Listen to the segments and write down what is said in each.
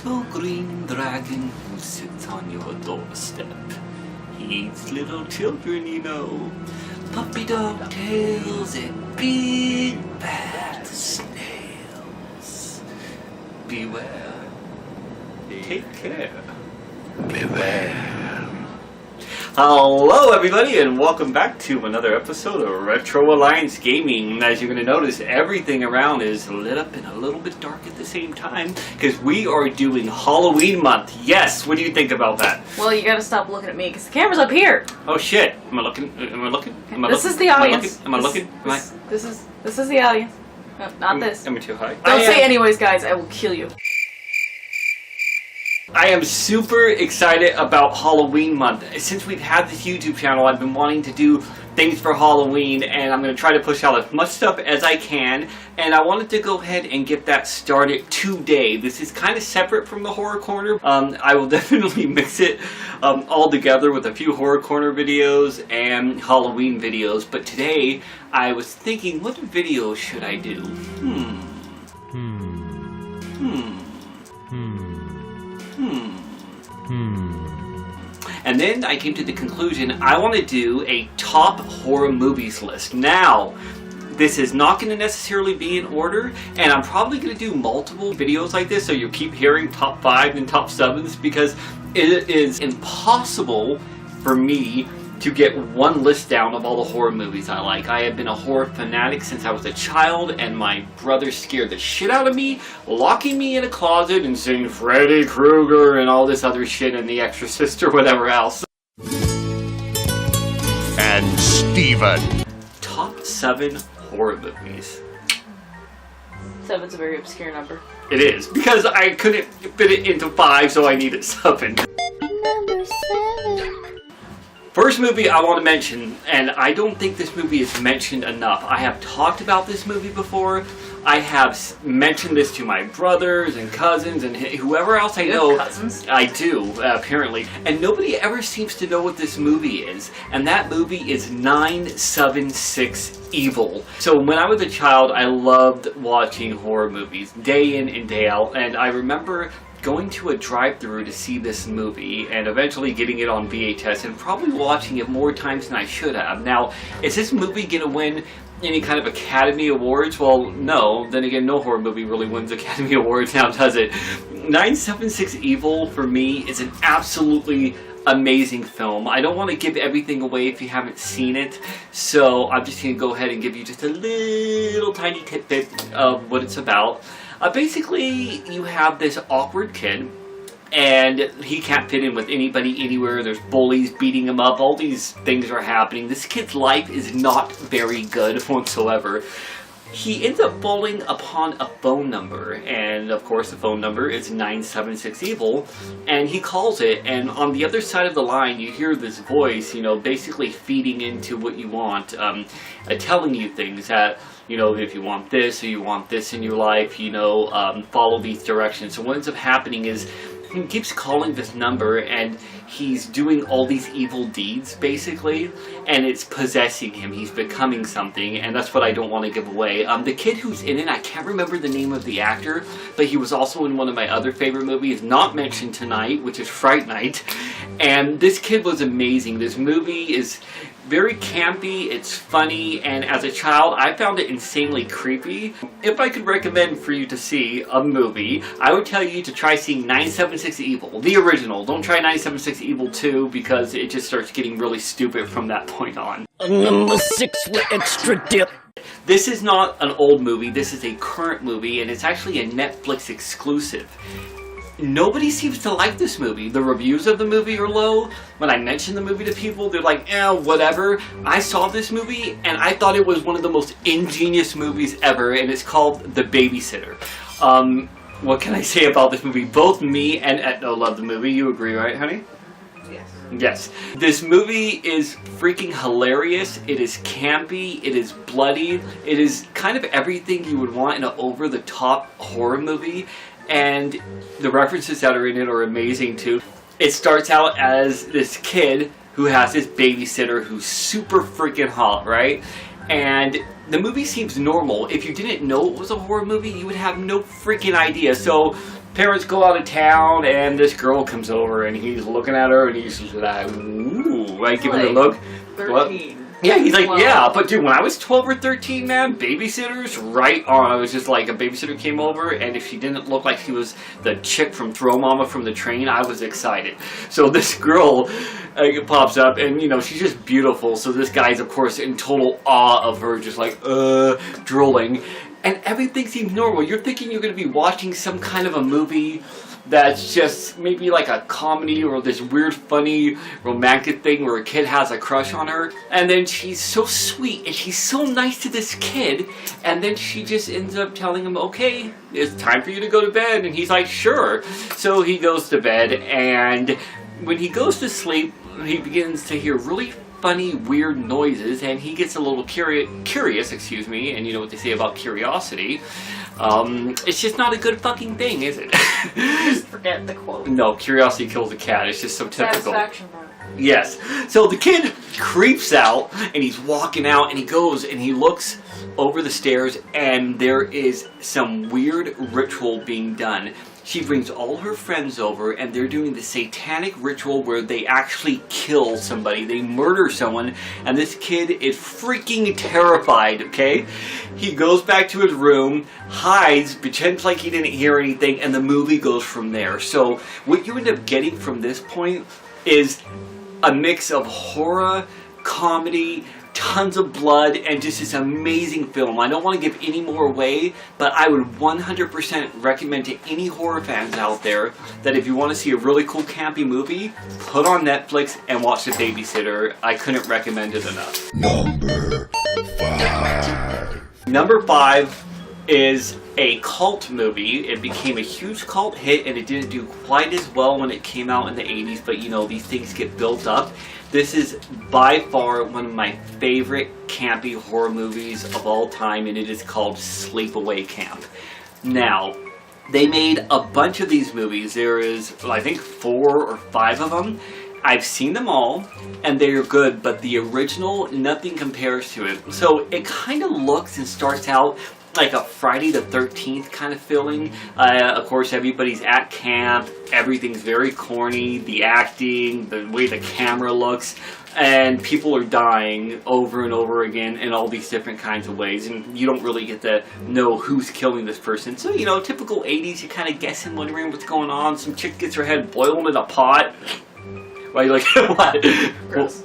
Little green dragon who sits on your doorstep. He eats little children, you know. Puppy dog tails and big bad snails. Beware. Take care. Beware. Hello everybody and welcome back to another episode of Retro Alliance Gaming. As you're going to notice, everything around is lit up and a little bit dark at the same time because we are doing Halloween month. Yes, what do you think about that? Well, you gotta stop looking at me because the camera's up here. Oh shit, am I looking? Am I looking? This is the audience. Am I looking? This is the audience. No, not this. Am I too high? Don't say anyways, guys. I will kill you. I am super excited about Halloween month. Since we've had this YouTube channel, I've been wanting to do things for Halloween, and I'm going to try to push out as much stuff as I can, and I wanted to go ahead and get that started today. This is kind of separate from the Horror Corner. I will definitely mix it all together with a few Horror Corner videos and Halloween videos, but today I was thinking, what video should I do? And then I came to the conclusion I want to do a top horror movies list. Now, this is not going to necessarily be in order, and I'm probably going to do multiple videos like this so you keep hearing top 5 and top 7s because it is impossible for me to get one list down of all the horror movies I like. I have been a horror fanatic since I was a child, and my brother scared the shit out of me, locking me in a closet and saying Freddy Krueger and all this other shit and The Exorcist or whatever else. And Steven. Top 7 horror movies. 7's a very obscure number. It is, because I couldn't fit it into 5, so I needed 7. Number 7. First movie I want to mention, and I don't think this movie is mentioned enough. I have talked about this movie before. I have mentioned this to my brothers and cousins and whoever else I know. Cousins? I do, apparently. And nobody ever seems to know what this movie is. And that movie is 976 Evil. So when I was a child, I loved watching horror movies day in and day out. And I remember going to a drive-thru to see this movie and eventually getting it on VHS and probably watching it more times than I should have. Now, is this movie gonna win any kind of Academy Awards? Well, no. Then again, no horror movie really wins Academy Awards now, does it? 976 Evil, for me, is an absolutely amazing film. I don't want to give everything away if you haven't seen it, so I'm just going to go ahead and give you just a little tiny tidbit of what it's about. Basically, you have this awkward kid, and he can't fit in with anybody anywhere. There's bullies beating him up. All these things are happening. This kid's life is not very good whatsoever. He ends up falling upon a phone number, and of course the phone number is 976 Evil, and he calls it, and on the other side of the line you hear this voice, you know, basically feeding into what you want, telling you things that, you know, if you want this or you want this in your life, you know, follow these directions. So what ends up happening is he keeps calling this number and he's doing all these evil deeds, basically, and it's possessing him. He's becoming something, and that's what I don't want to give away. The kid who's in it, I can't remember the name of the actor, but he was also in one of my other favorite movies, not mentioned tonight, which is Fright Night, and this kid was amazing. This movie is very campy, it's funny, and as a child, I found it insanely creepy. If I could recommend for you to see a movie, I would tell you to try seeing 976 Evil, the original. Don't try 976 Evil 2, because it just starts getting really stupid from that point on. Number 6 with extra dip. This is not an old movie, this is a current movie, and it's actually a Netflix exclusive. nobody seems to like this movie. The reviews of the movie are low. When I mention the movie to people, they're like, whatever. I saw this movie, and I thought it was one of the most ingenious movies ever, and it's called The Babysitter. What can I say about this movie? Both me and Etno love the movie. You agree, right, honey? Yes. Yes. This movie is freaking hilarious. It is campy. It is bloody. It is kind of everything you would want in an over-the-top horror movie. And the references that are in it are amazing, too. It starts out as this kid who has this babysitter who's super freaking hot, right? And the movie seems normal. If you didn't know it was a horror movie, you would have no freaking idea. So parents go out of town, and this girl comes over, and he's looking at her, and he's like, ooh, right, giving her a look. 13. What? Yeah, he's like, yeah, but dude, when I was 12 or 13, man, babysitters, right on. I was just like, a babysitter came over, and if she didn't look like she was the chick from Throw Mama from the Train, I was excited. So this girl pops up, and, you know, she's just beautiful. So this guy's, of course, in total awe of her, just like, drooling. And everything seems normal. You're thinking you're going to be watching some kind of a movie that's just maybe like a comedy or this weird, funny, romantic thing where a kid has a crush on her. And then she's so sweet and she's so nice to this kid. And then she just ends up telling him, okay, it's time for you to go to bed. And he's like, sure. So he goes to bed, and when he goes to sleep, he begins to hear really funny, weird noises, and he gets a little curious, and you know what they say about curiosity. It's just not a good fucking thing, is it? Just forget the quote. No, curiosity kills a cat. It's just so typical. Satisfaction part. Yes. So the kid creeps out, and he's walking out, and he goes and he looks over the stairs, and there is some weird ritual being done. She brings all her friends over, and they're doing the satanic ritual where they actually kill somebody. They murder someone, and this kid is freaking terrified, okay? He goes back to his room, hides, pretends like he didn't hear anything, and the movie goes from there. So what you end up getting from this point is a mix of horror, comedy, tons of blood, and just this amazing film. I don't want to give any more away, but I would 100% recommend to any horror fans out there that if you want to see a really cool campy movie, put on Netflix and watch The Babysitter. I couldn't recommend it enough. Number 5. Number 5 is a cult movie. It became a huge cult hit, and it didn't do quite as well when it came out in the 80s, but you know, these things get built up. This is by far one of my favorite campy horror movies of all time, and it is called Sleepaway Camp. Now, they made a bunch of these movies. There is, I think, 4 or 5 of them. I've seen them all, and they're good, but the original, nothing compares to it. So it kind of looks and starts out like a Friday the 13th kind of feeling. Of course, everybody's at camp. Everything's very corny. The acting, the way the camera looks, and people are dying over and over again in all these different kinds of ways, and you don't really get to know who's killing this person. So, you know, typical 80s, you're kind of guessing, wondering what's going on. Some chick gets her head boiled in a pot. Why, like, what? Gross.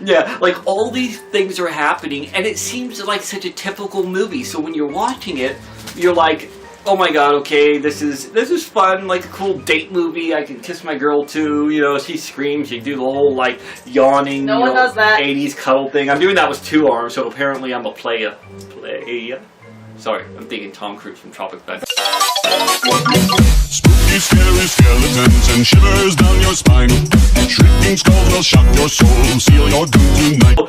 Yeah, like, all these things are happening, and it seems like such a typical movie. So when you're watching it, you're like, oh my god, okay, this is fun, like a cool date movie. I can kiss my girl too, you know, she screams, you do the whole, like, yawning, No one does that. 80s cuddle thing. I'm doing that with 2 arms, so apparently I'm a playa. Sorry, I'm thinking Tom Cruise from Tropic Thunder. Spooky, scary skeletons and shivers down your spine. Shrieking skulls will shock your soul, seal your doom tonight.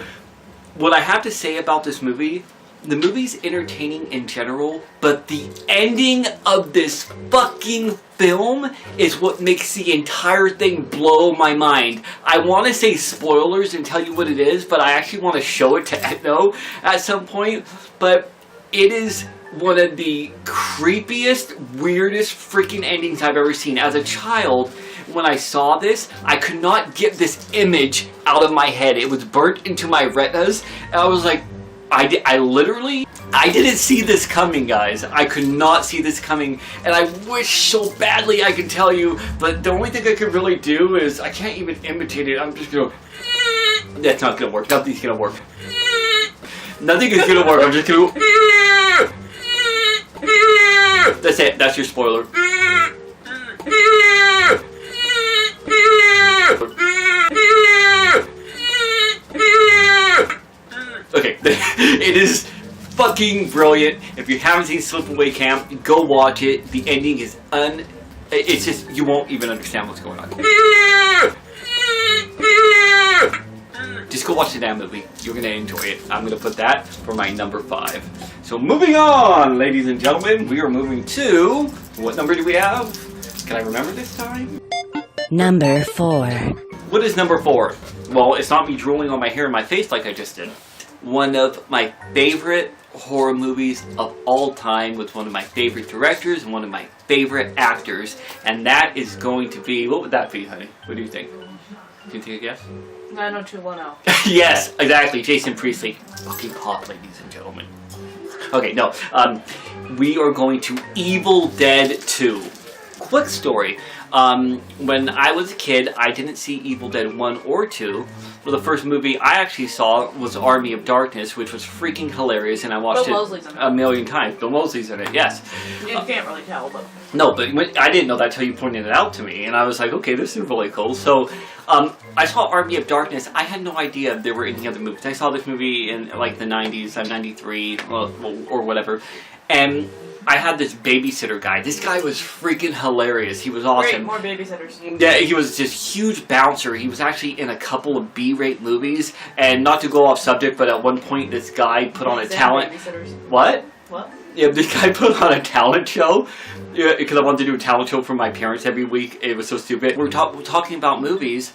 What I have to say about this movie, the movie's entertaining in general, but the ending of this fucking film is what makes the entire thing blow my mind. I want to say spoilers and tell you what it is, but I actually want to show it to Etno at some point, but it is one of the creepiest, weirdest freaking endings I've ever seen. As a child, when I saw this, I could not get this image out of my head. It was burnt into my retinas, and I was like, I didn't see this coming, guys. I could not see this coming, and I wish so badly I could tell you, but the only thing I could really do is, I can't even imitate it. I'm just gonna, that's not gonna work. Nothing's gonna work. Nothing is gonna work. I'm just gonna, that's it. That's your spoiler. It is fucking brilliant. If you haven't seen Sleepaway Camp, go watch it. The ending is it's just, you won't even understand what's going on. Just go watch the damn movie. You're gonna enjoy it. I'm gonna put that for my number 5. So moving on, ladies and gentlemen, we are moving to, what number do we have? Can I remember this time? Number 4. What is number 4? Well, it's not me drooling on my hair and my face like I just did. One of my favorite horror movies of all time with one of my favorite directors and one of my favorite actors, and that is going to be, what would that be, honey? What do you think? Do you think a guess? 90210. Yes, exactly. Jason Priestley. Fucking hot, ladies and gentlemen. Okay, no. We are going to Evil Dead 2. Quick story. When I was a kid, I didn't see Evil Dead 1 or 2. Well, the first movie I actually saw was Army of Darkness, which was freaking hilarious, and I watched it a million times. Bill Moseley's in it, yes. You can't really tell, but... No, but I didn't know that until you pointed it out to me, and I was like, okay, this is really cool. So, I saw Army of Darkness. I had no idea there were any other movies. I saw this movie in, like, the 90s, 93, or whatever, and I had this babysitter guy. This guy was freaking hilarious. He was awesome. Great, more babysitters. Yeah, he was this huge bouncer. He was actually in a couple of B-rate movies, and not to go off subject, but at one point this guy put on a talent... What? What? Yeah, this guy put on a talent show, because I wanted to do a talent show for my parents every week. It was so stupid. We're talking about movies,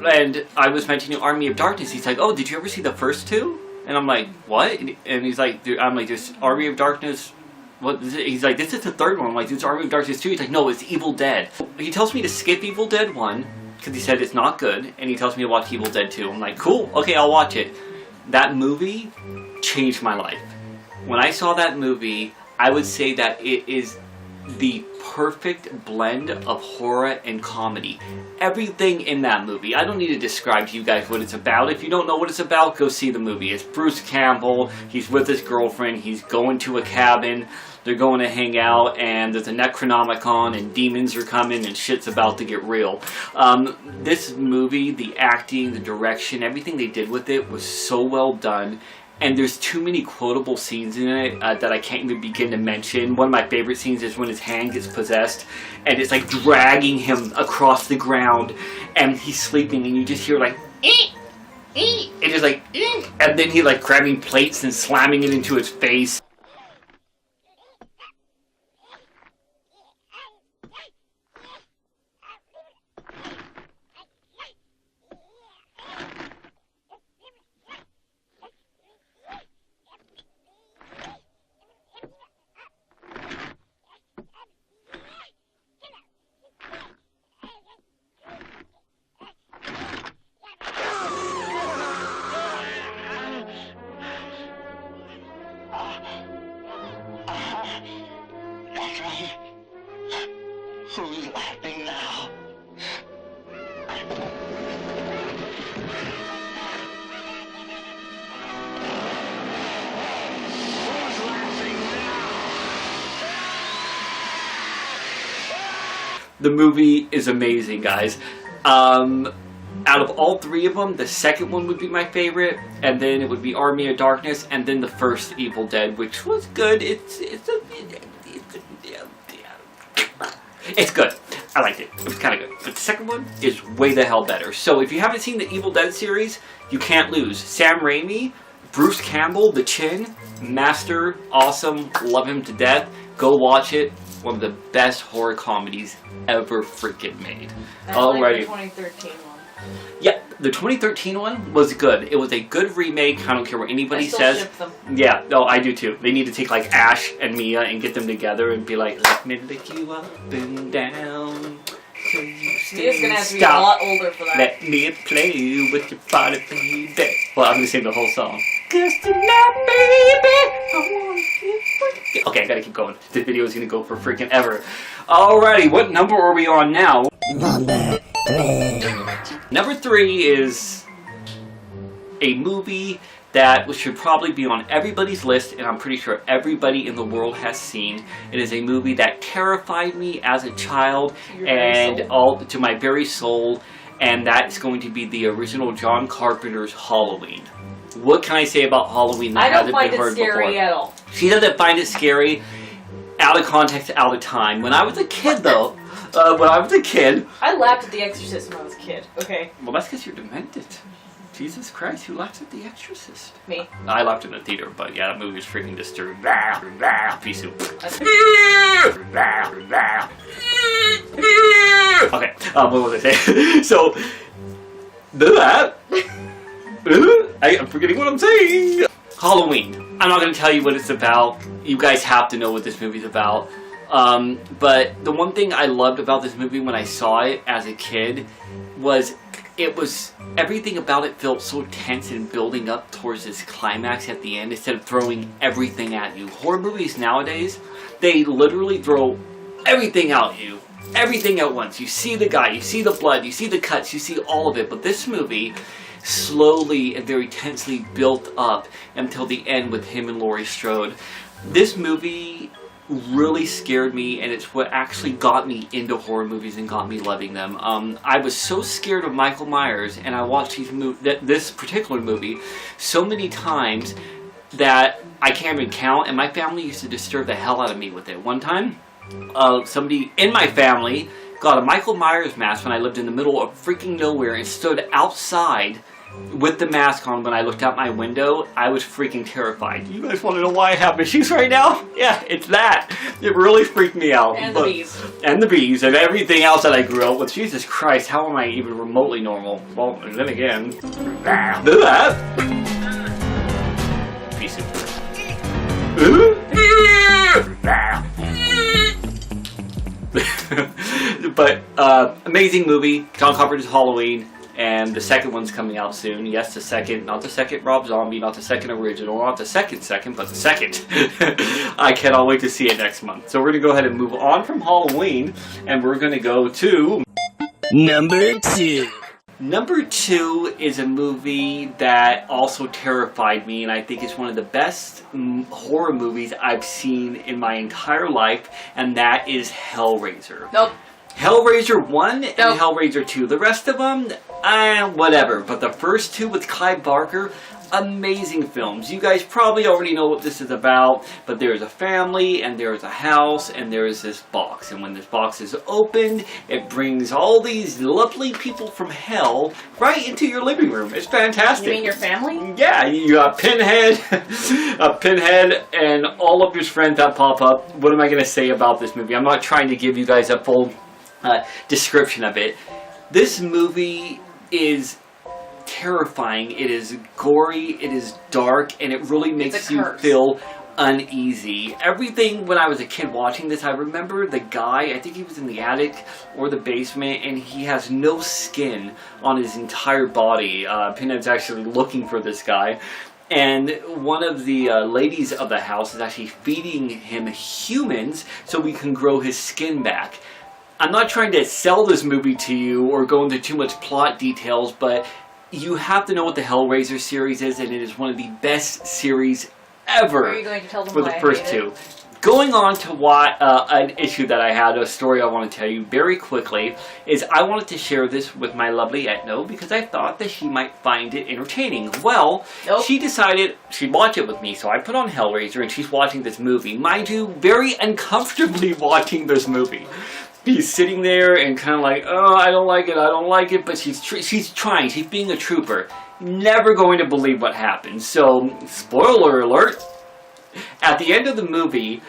and I was mentioning Army of Darkness. He's like, oh, did you ever see the first 2? And I'm like, what? And he's like, I'm like, this Army of Darkness... What is it? He's like, this is the third one. I'm like, this is Army of Darkness 2. He's like, no, it's Evil Dead. He tells me to skip Evil Dead 1, because he said it's not good, and he tells me to watch Evil Dead 2. I'm like, cool, okay, I'll watch it. That movie changed my life. When I saw that movie, I would say that it is the perfect blend of horror and comedy. Everything in that movie. I don't need to describe to you guys what it's about. If you don't know what it's about, go see the movie. It's Bruce Campbell. He's with his girlfriend. He's going to a cabin. They're going to hang out, and there's a Necronomicon, and demons are coming, and shit's about to get real. This movie, the acting, the direction, everything they did with it was so well done. And there's too many quotable scenes in it that I can't even begin to mention. One of my favorite scenes is when his hand gets possessed, and it's like dragging him across the ground, and he's sleeping, and you just hear like, and just like, and then he like grabbing plates and slamming it into his face. Who's laughing now? Who's laughing now? The movie is amazing, guys. Out of all 3 of them, the second one would be my favorite, and then it would be Army of Darkness, and then the first Evil Dead, which was good. It's good. I liked it. It was kind of good. But the second one is way the hell better. So if you haven't seen the Evil Dead series, you can't lose. Sam Raimi, Bruce Campbell, The Chin, master, awesome, love him to death. Go watch it. One of the best horror comedies ever freaking made. Alrighty. Like the 2013 one. Yeah, the 2013 one was good. It was a good remake. I don't care what anybody says. Ship them. Yeah, no, I do too. They need to take like Ash and Mia and get them together and be like, let me lick you up and down. Mia's gonna have to be a lot older for that. Let me play with your body, baby. Well, I'm gonna sing the whole song. Just tonight, baby, I wanna get. Okay, I gotta keep going. This video is gonna go for freaking ever. Alrighty, what number are we on now? Number 3. Number 3 is a movie that should probably be on everybody's list, and I'm pretty sure everybody in the world has seen. It is a movie that terrified me as a child and all to my very soul, and that's going to be the original John Carpenter's Halloween. what can I say about Halloween that I don't hasn't find been it heard scary before? at all. She doesn't find it scary. Out of context, out of time. When I was a kid, though, I laughed at The Exorcist when I was a kid. Okay, well, that's because you're demented. Jesus Christ, who laughed at The Exorcist? me. I laughed in the theater, but yeah, that movie was freaking disturbing. Pea soup. Okay, what was I saying? So, I'm forgetting what I'm saying. Halloween. I'm not going to tell you what it's about. You guys have to know what this movie's about. But the one thing I loved about this movie when I saw it as a kid was everything about it felt so tense and building up towards this climax at the end instead of throwing everything at you. Horror movies nowadays, they literally throw everything at you. Everything at once. You see the guy, you see the blood, you see the cuts, you see all of it. But this movie slowly and very tensely built up until the end with him and Laurie Strode. This movie really scared me, and it's what actually got me into horror movies and got me loving them. I was so scared of Michael Myers, and I watched this particular movie so many times that I can't even count, and my family used to disturb the hell out of me with it. One time, somebody in my family got a Michael Myers mask when I lived in the middle of freaking nowhere and stood outside with the mask on when I looked out my window. I was freaking terrified. You guys want to know why I have issues right now? Yeah, it's that. It really freaked me out. And the bees. And the bees and everything else that I grew up with. Jesus Christ, how am I even remotely normal? Well, then again. Do that. Peace But, amazing movie. John Carpenter's Halloween. And the second one's coming out soon. Yes, the second. Not the second Rob Zombie, not the second original, not the second, but the second. I cannot wait to see it next month. So we're going to go ahead and move on from Halloween. And we're going to go to... Number 2. Number 2 is a movie that also terrified me. And I think it's one of the best horror movies I've seen in my entire life. And that is Hellraiser. Nope. Hellraiser 1 Nope. and Hellraiser 2. The rest of them, whatever. But the first two with Clive Barker, amazing films. You guys probably already know what this is about, but there's a family, and there's a house, and there's this box. And when this box is opened, it brings all these lovely people from hell right into your living room. It's fantastic. You mean your family? Yeah, you got Pinhead, and all of his friends that pop up. What am I going to say about this movie? I'm not trying to give you guys a full description of it. This movie is terrifying. It is gory, it is dark, and it really makes you feel uneasy. Everything when I was a kid watching this, I remember the guy, I think he was in the attic or the basement, and he has no skin on his entire body. Pinhead's actually looking for this guy. And one of the ladies of the house is actually feeding him humans so we can grow his skin back. I'm not trying to sell this movie to you or go into too much plot details, but you have to know what the Hellraiser series is, and it is one of the best series ever. Are you going to tell them for the first two? Going on to what an issue that I had, a story I want to tell you very quickly, is I wanted to share this with my lovely Etno because I thought that she might find it entertaining. Well, she decided she'd watch it with me, so I put on Hellraiser and she's watching this movie. Mind you, very uncomfortably watching this movie. She's sitting there and kind of like, oh, I don't like it, but she's trying, she's being a trooper. Never going to believe what happens. So, spoiler alert, at the end of the movie,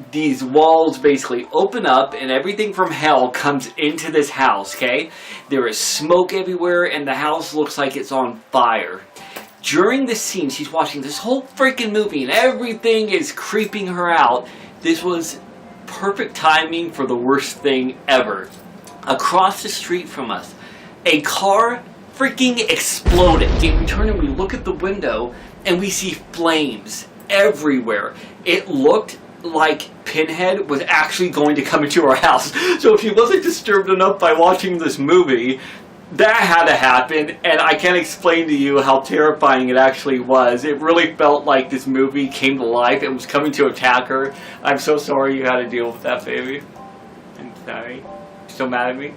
these walls basically open up and everything from hell comes into this house, okay? There is smoke everywhere and the house looks like it's on fire. During this scene, she's watching this whole freaking movie and everything is creeping her out. This was perfect timing for the worst thing ever. Across the street from us, a car freaking exploded. And we turn and we look at the window and we see flames everywhere. It looked like Pinhead was actually going to come into our house. So if he wasn't disturbed enough by watching this movie, that had to happen, and I can't explain to you how terrifying it actually was. It really felt like this movie came to life and was coming to attack her. I'm so sorry you had to deal with that, baby. I'm sorry. Still mad at me?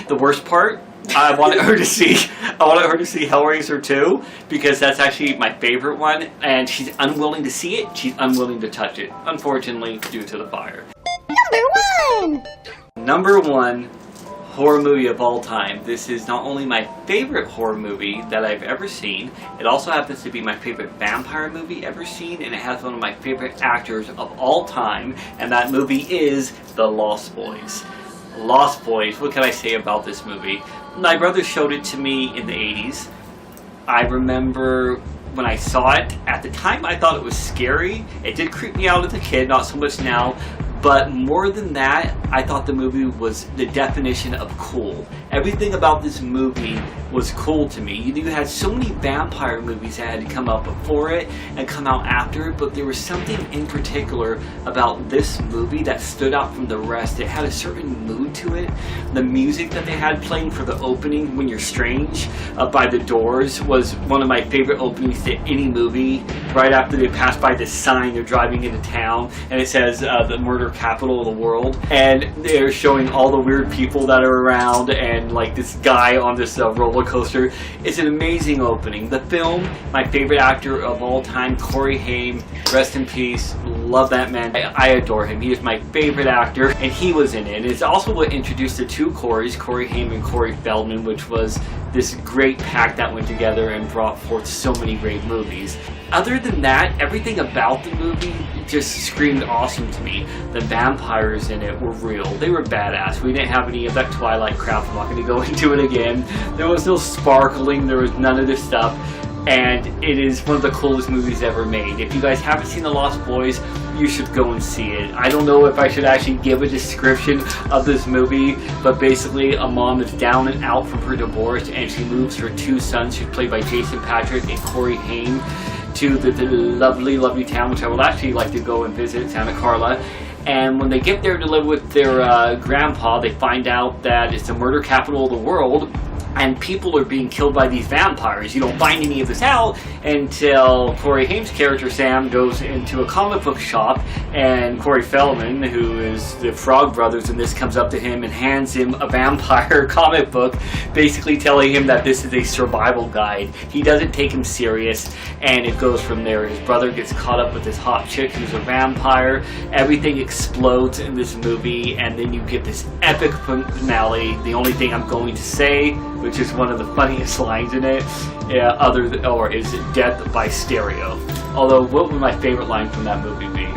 The worst part I wanted her to see Hellraiser 2 because that's actually my favorite one, and she's unwilling to see it. She's unwilling to touch it, unfortunately, due to the fire. Number one horror movie of all time. This is not only my favorite horror movie that I've ever seen, it also happens to be my favorite vampire movie ever seen, and it has one of my favorite actors of all time, and that movie is The Lost Boys. Lost Boys, what can I say about this movie? My brother showed it to me in the 80s. I remember when I saw it, at the time I thought it was scary. It did creep me out as a kid, not so much now. But more than that, I thought the movie was the definition of cool. Everything about this movie was cool to me. You had so many vampire movies that had to come out before it and come out after, but there was something in particular about this movie that stood out from the rest. It had a certain mood to it. The music that they had playing for the opening, When You're Strange, by The Doors, was one of my favorite openings to any movie. Right after they pass by this sign, they're driving into town, and it says the murder capital of the world, and they're showing all the weird people that are around, and like this guy on this roller coaster. It's an amazing opening. The film, my favorite actor of all time, Corey Haim, rest in peace, love that man. I adore him. He is my favorite actor, and he was in it. It's also what introduced the two Corys, Corey Haim and Corey Feldman, which was this great pack that went together and brought forth so many great movies. Other than that, everything about the movie just screamed awesome to me. The vampires in it were real. They were badass. We didn't have any of that Twilight crap. I'm not going to go into it again. There was no sparkling. There was none of this stuff. And it is one of the coolest movies ever made. If you guys haven't seen The Lost Boys, you should go and see it. I don't know if I should actually give a description of this movie, but basically a mom is down and out from her divorce, and she moves her two sons, who's played by Jason Patrick and Corey Haim, to the lovely, lovely town, which I would actually like to go and visit, Santa Carla. And when they get there to live with their grandpa, they find out that it's the murder capital of the world, and people are being killed by these vampires. You don't find any of this out until Corey Haim's character, Sam, goes into a comic book shop, and Corey Feldman, who is the Frog Brothers in this, comes up to him and hands him a vampire comic book, basically telling him that this is a survival guide. He doesn't take him serious, and it goes from there. His brother gets caught up with this hot chick who's a vampire. Everything explodes in this movie, and then you get this epic finale. The only thing I'm going to say, which is one of the funniest lines in it, is death by stereo. Although, what would my favorite line from that movie be?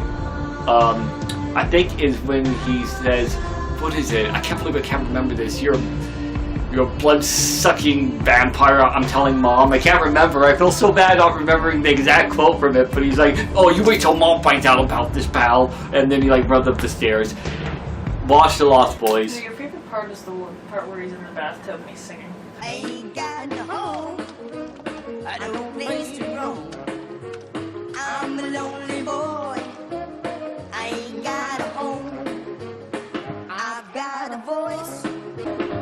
I think is when he says, what is it? I can't believe I can't remember this. You're a blood-sucking vampire, I'm telling Mom. I can't remember. I feel so bad not remembering the exact quote from it, but he's like, oh, you wait till Mom finds out about this, pal. And then he like runs up the stairs. Watch The Lost Boys. So your favorite part is the part where he's in the bathtub and he's singing. I ain't got no home, I don't place to roam. I'm a lonely boy, I ain't got a home. I've got a voice,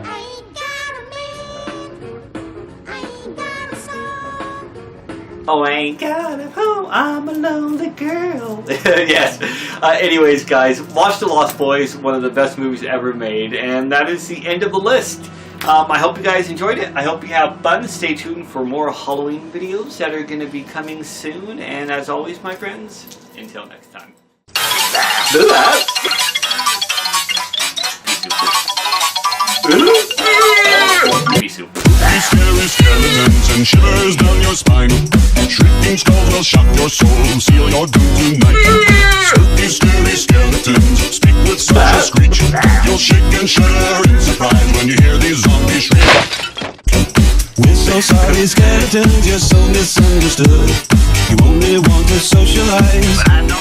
I ain't got a man, I ain't got a song. Oh, I ain't got a home, I'm a lonely girl. Yes. Anyways, guys, watch The Lost Boys, one of the best movies ever made, and that is the end of the list. I hope you guys enjoyed it. I hope you have fun. Stay tuned for more Halloween videos that are going to be coming soon. And as always, my friends, until next time. Do that. Be super. Scary skeletons and shivers down your spine. Shrieking skulls will shock your soul, seal your doom tonight. Spooky, scary skeletons speak with such a screech. You'll shake and shudder in surprise when you hear these zombies shriek. We're so sorry, skeletons, you're so misunderstood. You only want to socialize.